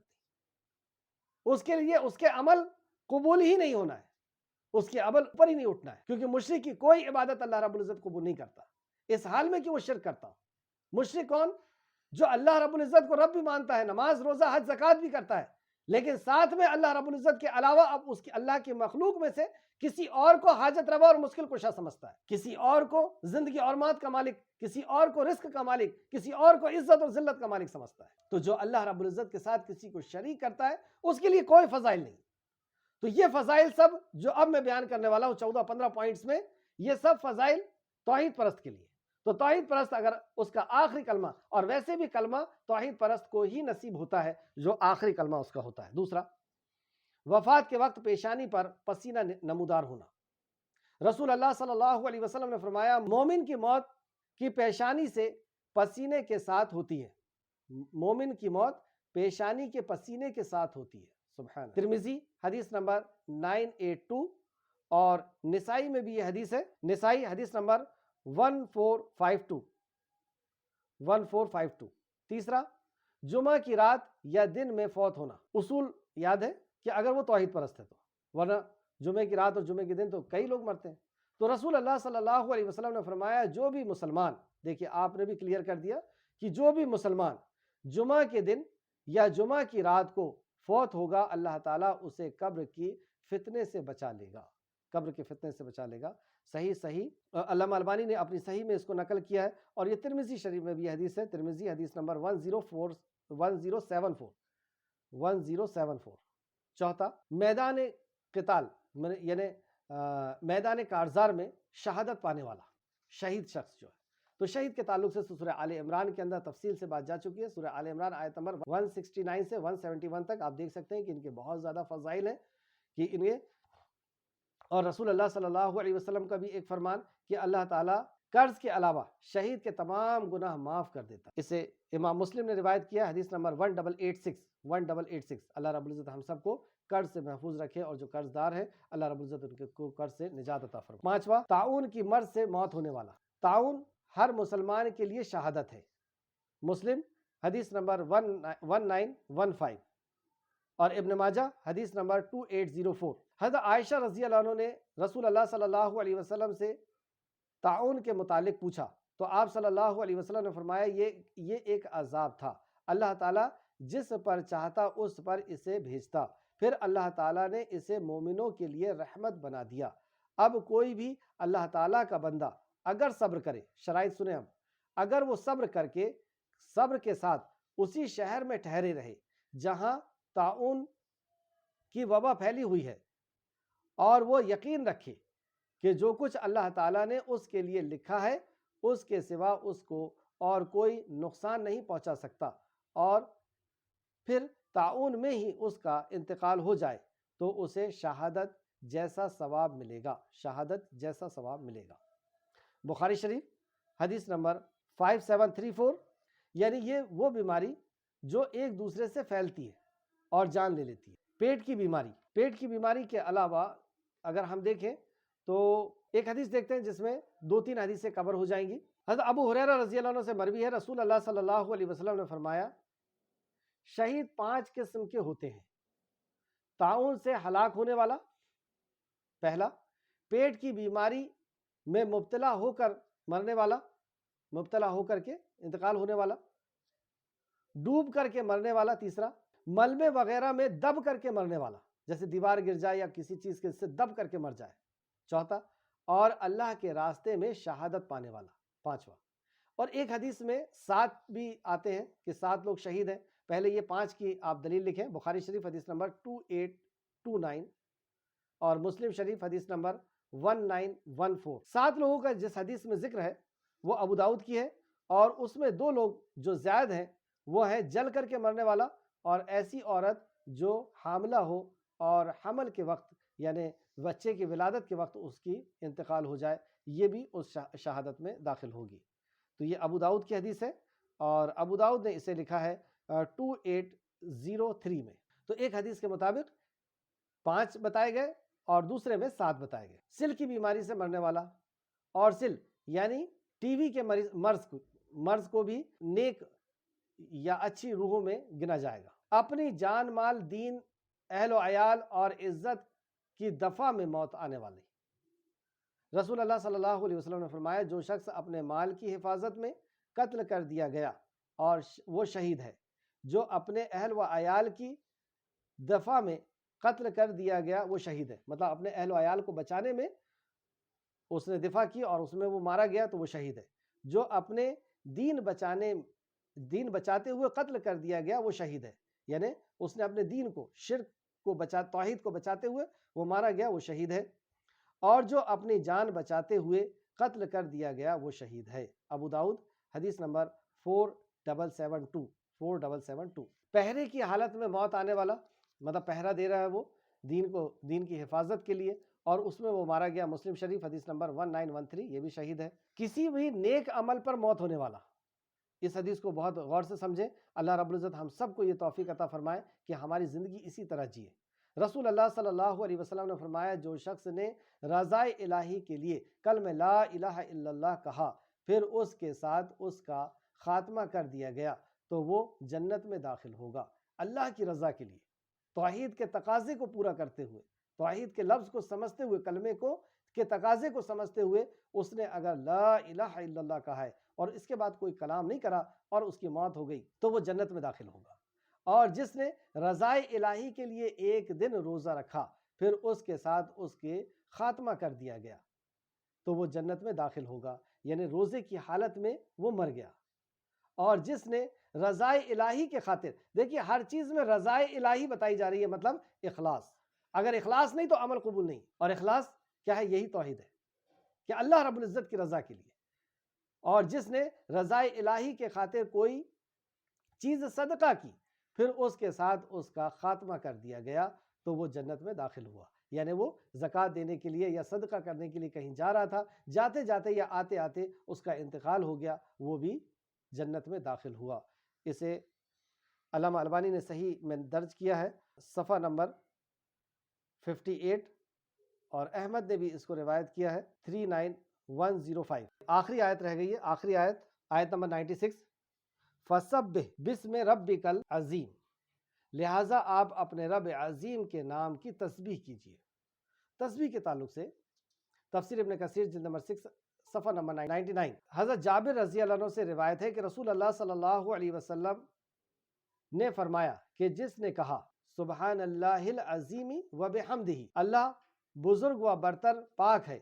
اس کے لیے اس کے عمل قبول ہی نہیں ہونا ہے، اس کے عمل پر ہی نہیں اٹھنا ہے، کیونکہ مشرک کی کوئی عبادت اللہ رب العزت قبول نہیں کرتا، اس حال میں کہ وہ شرک کرتا ہو۔ مشرک کون؟ جو اللہ رب العزت کو رب بھی مانتا ہے، نماز روزہ حج زکوٰۃ بھی کرتا ہے، لیکن ساتھ میں اللہ رب العزت کے علاوہ اب اس کی اللہ کی مخلوق میں سے کسی اور کو حاجت روا اور مشکل کشا سمجھتا ہے، کسی اور کو زندگی اور موت کا مالک، کسی اور کو رزق کا مالک، کسی اور کو عزت اور ذلت کا مالک سمجھتا ہے۔ تو جو اللہ رب العزت کے ساتھ کسی کو شریک کرتا ہے اس کے لیے کوئی فضائل نہیں۔ تو یہ فضائل سب جو اب میں بیان کرنے والا ہوں 14-15 پوائنٹس میں، یہ سب فضائل توحید پرست کے لیے۔ تو توحید پرست اگر اس کا آخری کلمہ، اور ویسے بھی کلمہ توحید پرست کو ہی نصیب ہوتا ہے جو آخری کلمہ اس کا ہوتا ہے۔ دوسرا، وفات کے وقت پیشانی پر پسینہ نمودار ہونا۔ رسول اللہ صلی اللہ علیہ وسلم نے فرمایا مومن کی موت کی پیشانی سے پسینے کے ساتھ ہوتی ہے، مومن کی موت پیشانی کے پسینے کے ساتھ ہوتی ہے۔ سبحان۔ ترمذی حدیث نمبر 982، اور نسائی میں بھی یہ حدیث ہے، نسائی حدیث نمبر 1452۔ تیسرا، جمعہ کی رات یا دن میں فوت ہونا۔ اصول یاد ہے کہ اگر وہ توحید پرست ہے تو، ورنہ جمعے کی رات اور جمعے کے دن تو کئی لوگ مرتے ہیں۔ تو رسول اللہ صلی اللہ علیہ وسلم نے فرمایا جو بھی مسلمان، دیکھیے آپ نے بھی کلیئر کر دیا کہ جو بھی مسلمان جمعہ کے دن یا جمعہ کی رات کو فوت ہوگا اللہ تعالیٰ اسے قبر کی فتنے سے بچا لے گا، قبر کے فتنے سے بچا لے گا۔ صحیح علامہ البانی نے اپنی صحیح میں اس کو نقل کیا ہے، اور یہ ترمذی شریف میں بھی یہ حدیث ہے، ترمذی حدیث نمبر 1074۔ چوتھا، میدان قتال یعنی میدان کارزار میں شہادت پانے والا شہید شخص جو ہے، تو شہید کے تعلق سے سورہ آل عمران کے اندر تفصیل سے بات جا چکی ہے۔ سورہ آل عمران آیت نمبر 169 سے 171 تک آپ دیکھ سکتے ہیں کہ ان کے بہت زیادہ فضائل ہیں کہ انہیں، اور رسول اللہ صلی اللہ علیہ وسلم کا بھی ایک فرمان کہ اللہ تعالیٰ قرض کے علاوہ شہید کے تمام گناہ معاف کر دیتا ہے۔ اسے امام مسلم نے روایت کیا حدیث نمبر 1886۔ اللہ رب العزت ہم سب کو قرض سے محفوظ رکھے، اور جو قرض دار ہے اللہ رب العزت ان کو قرض سے نجات عطا فرمائے۔ پانچواں، طاعون کی مرض سے موت ہونے والا۔ طاعون ہر مسلمان کے لیے شہادت ہے، مسلم حدیث نمبر 1915، اور ابن ماجہ حدیث نمبر 2804۔ حضرت عائشہ رضی اللہ عنہ نے رسول اللہ صلی اللہ علیہ وسلم سے طاعون کے متعلق پوچھا تو آپ صلی اللہ علیہ وسلم نے فرمایا یہ ایک عذاب تھا، اللہ تعالیٰ جس پر چاہتا اس پر اسے بھیجتا، پھر اللہ تعالیٰ نے اسے مومنوں کے لیے رحمت بنا دیا۔ اب کوئی بھی اللہ تعالیٰ کا بندہ اگر صبر کرے، شرائط سنیں اب، اگر وہ صبر کے ساتھ اسی شہر میں ٹھہرے رہے جہاں طاعون کی وبا پھیلی ہوئی ہے، اور وہ یقین رکھے کہ جو کچھ اللہ تعالیٰ نے اس کے لیے لکھا ہے اس کے سوا اس کو اور کوئی نقصان نہیں پہنچا سکتا، اور پھر طاعون میں ہی اس کا انتقال ہو جائے تو اسے شہادت جیسا ثواب ملے گا، شہادت جیسا ثواب ملے گا۔ بخاری شریف حدیث نمبر 5734، یعنی یہ وہ بیماری جو ایک دوسرے سے پھیلتی ہے اور جان لے لیتی ہے۔ پیٹ کی بیماری کے علاوہ اگر ہم دیکھیں تو ایک حدیث دیکھتے ہیں جس میں 2-3 حدیثیں کور ہو جائیں گی۔ حضرت ابو ہریرہ رضی اللہ عنہ سے مروی ہے، رسول اللہ صلی اللہ علیہ وسلم نے فرمایا شہید 5 قسم کے ہوتے ہیں۔ طاعون سے ہلاک ہونے والا، پہلا، پیٹ کی بیماری میں مبتلا ہو کر مرنے والا، مبتلا ہو کر کے انتقال ہونے والا، ڈوب کر کے مرنے والا، تیسرا، ملبے وغیرہ میں دب کر کے مرنے والا، جیسے دیوار گر جائے یا کسی چیز کے سے دب کر کے مر جائے، چوتھا، اور اللہ کے راستے میں شہادت پانے والا، پانچواں۔ اور ایک حدیث میں 7 بھی آتے ہیں کہ 7 لوگ شہید ہیں۔ پہلے یہ 5 کی آپ دلیل لکھیں، بخاری شریف حدیث نمبر 2829 اور مسلم شریف حدیث نمبر 1914۔ 7 لوگوں کا جس حدیث میں ذکر ہے وہ ابو داؤد کی ہے، اور اس میں 2 لوگ جو زائد ہیں وہ ہے جل کر کے مرنے والا اور ایسی عورت جو حاملہ ہو اور حمل کے وقت یعنی بچے کی ولادت کے وقت اس کی انتقال ہو جائے، یہ بھی اس شہادت میں داخل ہوگی۔ تو یہ ابو داؤد کی حدیث ہے، اور ابو داؤد نے اسے لکھا ہے 2803 میں۔ تو ایک حدیث کے مطابق 5 بتائے گئے اور دوسرے میں 7 بتائے گئے۔ سل کی بیماری سے مرنے والا، اور سل یعنی ٹی وی کے مرض کو بھی نیک یا اچھی روحوں میں گنا جائے گا۔ اپنی جان مال، دین، اہل و عیال اور عزت کی دفع میں موت آنے والی۔ رسول اللہ صلی اللہ علیہ وسلم نے فرمایا، جو شخص اپنے مال کی حفاظت میں قتل کر دیا گیا اور وہ شہید ہے، جو اپنے اہل و عیال کی دفع میں قتل کر دیا گیا وہ شہید ہے، مطلب اپنے اہل و عیال کو بچانے میں اس نے دفاع کی اور اس میں وہ مارا گیا تو وہ شہید ہے۔ جو اپنے دین بچاتے ہوئے قتل کر دیا گیا وہ شہید ہے، یعنی اس نے اپنے دین کو، شرک کو توحید کو بچاتے ہوئے وہ مارا گیا وہ شہید ہے، اور جو اپنی جان بچاتے ہوئے قتل کر دیا گیا وہ شہید ہے۔ ابو داؤد حدیث نمبر 4772۔ پہرے کی حالت میں موت آنے والا، مطلب پہرا دے رہا ہے وہ دین کی حفاظت کے لیے، اور اس میں وہ مارا گیا، مسلم شریف حدیث نمبر 1913، یہ بھی شہید ہے۔ کسی بھی نیک عمل پر موت ہونے والا، اس حدیث کو بہت غور سے سمجھیں، اللہ رب العزت ہم سب کو یہ توفیق عطا فرمائے کہ ہماری زندگی اسی طرح جیے۔ رسول اللہ صلی اللہ علیہ وسلم نے فرمایا، جو شخص نے رضائے الہی کے لیے کلمہ لا الہ الا اللہ کہا پھر اس کے ساتھ اس کا خاتمہ کر دیا گیا تو وہ جنت میں داخل ہوگا، اللہ کی رضا کے لیے، توحید کے تقاضے کو پورا کرتے ہوئے، توحید کے لفظ کو سمجھتے ہوئے، کلمے کے تقاضے کو سمجھتے ہوئے اس نے اگر لا الہ الا اللہ کہا ہے اور اس کے بعد کوئی کلام نہیں کرا اور اس کی موت ہو گئی تو وہ جنت میں داخل ہوگا۔ اور جس نے رضائے الہی کے لیے ایک دن روزہ رکھا پھر اس کے ساتھ اس کے خاتمہ کر دیا گیا تو وہ جنت میں داخل ہوگا، یعنی روزے کی حالت میں وہ مر گیا۔ اور جس نے رضائے الہی کے خاطر، دیکھیے ہر چیز میں رضائے الہی بتائی جا رہی ہے، مطلب اخلاص، اگر اخلاص نہیں تو عمل قبول نہیں، اور اخلاص کیا ہے؟ یہی توحید ہے کہ اللہ رب العزت کی رضا کے لیے۔ اور جس نے رضائے الہی کے خاطر کوئی چیز صدقہ کی پھر اس کے ساتھ اس کا خاتمہ کر دیا گیا تو وہ جنت میں داخل ہوا، یعنی وہ زکوٰۃ دینے کے لیے یا صدقہ کرنے کے لیے کہیں جا رہا تھا، جاتے جاتے یا آتے آتے اس کا انتقال ہو گیا، وہ بھی جنت میں داخل ہوا۔ اسے علامہ البانی نے صحیح میں درج کیا ہے، صفحہ نمبر 58، اور احمد نے بھی اس کو روایت کیا ہے 39105۔ آخری آیت رہ گئی ہے، آخری آیت نمبر 96، فَسَبِّحْ بِاسْمِ رَبِّكَ الْعَظِيمِ، لہٰذا آپ اپنے رب عظیم کے نام کی تسبیح کیجئے۔ تسبیح کے تعلق سے تفسیر ابن کثیر جلد نمبر 6 صفحہ نمبر 99، حضرت جابر رضی اللہ عنہ سے روایت ہے کہ رسول اللہ صلی اللہ علیہ وسلم نے فرمایا کہ جس نے کہا سبحان اللہ العظیم وبحمدہ، اللہ بزرگ و برتر پاک ہے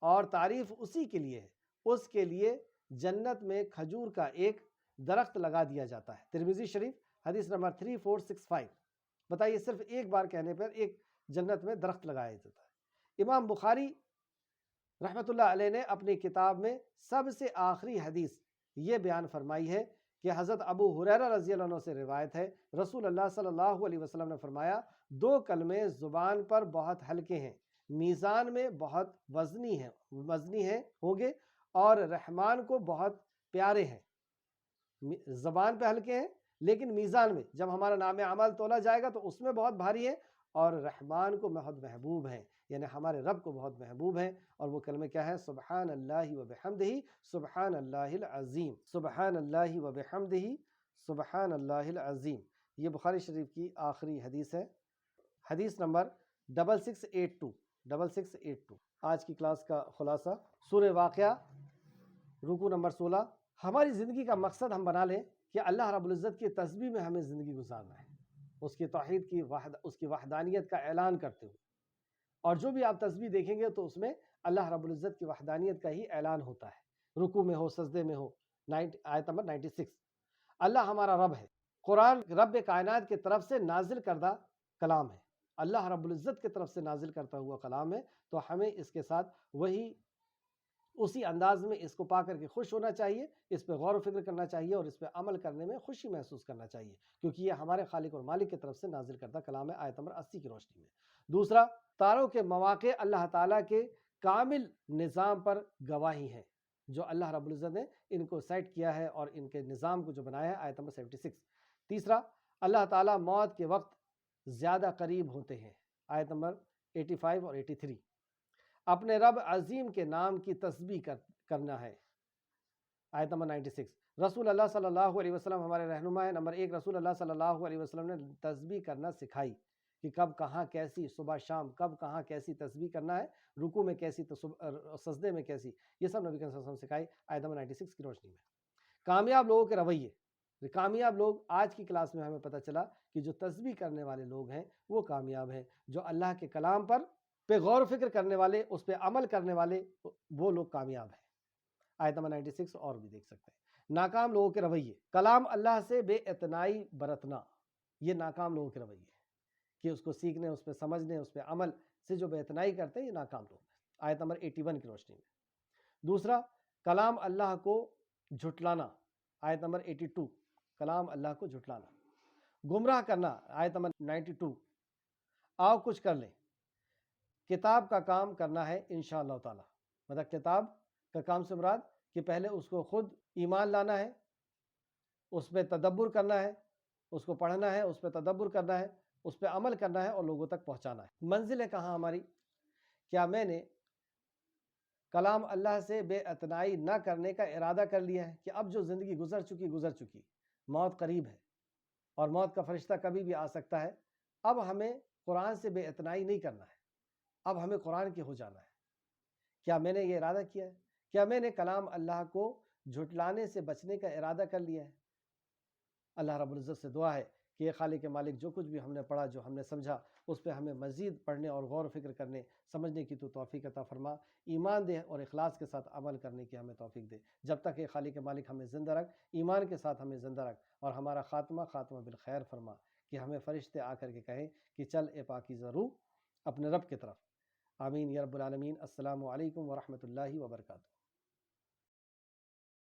اور تعریف اسی کے لیے ہے، اس کے لیے جنت میں کھجور کا ایک درخت لگا دیا جاتا ہے۔ ترمذی شریف حدیث نمبر 3465۔ بتائیے صرف ایک بار کہنے پر ایک جنت میں درخت لگایا جاتا ہے۔ امام بخاری رحمۃ اللہ علیہ نے اپنی کتاب میں سب سے آخری حدیث یہ بیان فرمائی ہے کہ حضرت ابو ہریرہ رضی اللہ عنہ سے روایت ہے، رسول اللہ صلی اللہ علیہ وسلم نے فرمایا، 2 کلمے زبان پر بہت ہلکے ہیں، میزان میں بہت وزنی ہیں ہوں گے، اور رحمان کو بہت پیارے ہیں۔ زبان پہ ہلکے ہیں لیکن میزان میں جب ہمارا نام اعمال تولا جائے گا تو اس میں بہت بھاری ہیں، اور رحمان کو بہت محبوب ہیں، یعنی ہمارے رب کو بہت محبوب ہیں۔ اور وہ کلمے کیا ہے؟ سبحان اللہ وبحمدہ سبحان اللہ العظیم، سبحان اللہ وبحمدہ سبحان اللہ العظیم۔ یہ بخاری شریف کی آخری حدیث ہے، حدیث نمبر 6682۔ آج کی کلاس کا خلاصہ، سورہ واقعہ رکوع نمبر 16۔ ہماری زندگی کا مقصد ہم بنا لیں کہ اللہ رب العزت کی تسبیح میں ہمیں زندگی گزارنا ہے، اس کی توحید کی اس کی وحدانیت کا اعلان کرتے ہوئے. اور جو بھی آپ تسبیح دیکھیں گے تو اس میں اللہ رب العزت کی وحدانیت کا ہی اعلان ہوتا ہے، رکوع میں ہو، سجدے میں ہو. آیت نمبر 96. اللہ ہمارا رب ہے. قرآن رب کائنات کی طرف سے نازل کردہ کلام ہے، اللہ رب العزت کی طرف سے نازل کرتا ہوا کلام ہے. تو ہمیں اس کے ساتھ اسی انداز میں اس کو پا کر کے خوش ہونا چاہیے، اس پہ غور و فکر کرنا چاہیے اور اس پہ عمل کرنے میں خوشی محسوس کرنا چاہیے، کیونکہ یہ ہمارے خالق اور مالک کی طرف سے نازل کردہ کلام ہے. آیت نمبر 80 کی روشنی میں. دوسرا، تاروں کے مواقع اللہ تعالیٰ کے کامل نظام پر گواہی ہیں، جو اللہ رب العزت نے ان کو سیٹ کیا ہے اور ان کے نظام کو جو بنایا ہے. آیت نمبر 76. تیسرا، اللہ تعالیٰ موت کے وقت زیادہ قریب ہوتے ہیں. آیت نمبر 85 اور 83. اپنے رب عظیم کے نام کی تسبیح کرنا ہے. آیت نمبر 96. رسول اللہ صلی اللہ علیہ وسلم ہمارے رہنما ہے. نمبر 1، رسول اللہ صلی اللہ علیہ وسلم نے تسبیح کرنا سکھائی کہ کب کہاں کیسی، صبح شام کب کہاں کیسی تسبیح کرنا ہے، رکوع میں کیسی، سجدے میں کیسی، یہ سب نبی صلی اللہ علیہ وسلم سکھائی. آیت نمبر 96 کی روشنی میں. کامیاب لوگوں کے رویے. کامیاب لوگ، آج کی کلاس میں ہمیں پتہ چلا کہ جو تسبیح کرنے والے لوگ ہیں وہ کامیاب ہیں، جو اللہ کے کلام پہ غور و فکر کرنے والے، اس پہ عمل کرنے والے، وہ لوگ کامیاب ہیں. آیت نمبر 96 اور بھی دیکھ سکتے ہیں. ناکام لوگوں کے رویے. کلام اللہ سے بے اعتنائی برتنا، یہ ناکام لوگوں کے رویے ہیں کہ اس کو سیکھنے، اس پہ سمجھنے، اس پہ عمل سے جو بے اعتنائی کرتے ہیں، یہ ناکام لوگ ہیں. آیت نمبر 81 کی روشنی میں. دوسرا، کلام اللہ کو جھٹلانا. آیت نمبر 82. کلام اللہ کو جھٹلانا. گمراہ کرنا. آیت نمبر 92. آؤ کچھ کر لیں. کتاب کا کام کرنا ہے انشاءاللہ تعالی. مطلب کتاب کا کام سے مراد کہ پہلے اس کو خود ایمان لانا ہے، اس پہ تدبر کرنا ہے، اس کو پڑھنا ہے، اس پہ تدبر کرنا ہے، اس پہ عمل کرنا ہے اور لوگوں تک پہنچانا ہے. منزل ہے کہاں ہماری؟ کیا میں نے کلام اللہ سے بے اعتنائی نہ کرنے کا ارادہ کر لیا ہے کہ اب جو زندگی گزر چکی، موت قریب ہے اور موت کا فرشتہ کبھی بھی آ سکتا ہے، اب ہمیں قرآن سے بے اعتنائی نہیں کرنا ہے، اب ہمیں قرآن کے ہو جانا ہے. کیا میں نے یہ ارادہ کیا ہے؟ کیا میں نے کلام اللہ کو جھٹلانے سے بچنے کا ارادہ کر لیا ہے؟ اللہ رب العزت سے دعا ہے کہ خالق مالک جو کچھ بھی ہم نے پڑھا، جو ہم نے سمجھا، اس پہ ہمیں مزید پڑھنے اور غور و فکر کرنے، سمجھنے کی تو توفیق عطا فرما. ایمان دے اور اخلاص کے ساتھ عمل کرنے کی ہمیں توفیق دے. جب تک کہ خالق مالک ہمیں زندہ رکھ، ایمان کے ساتھ ہمیں زندہ رکھ اور ہمارا خاتمہ بالخیر فرما، کہ ہمیں فرشتے آ کر کے کہیں کہ چل اے پاکیزہ روح اپنے رب کی طرف. آمین یا رب العالمین. السلام علیکم ورحمۃ اللہ وبرکاتہ.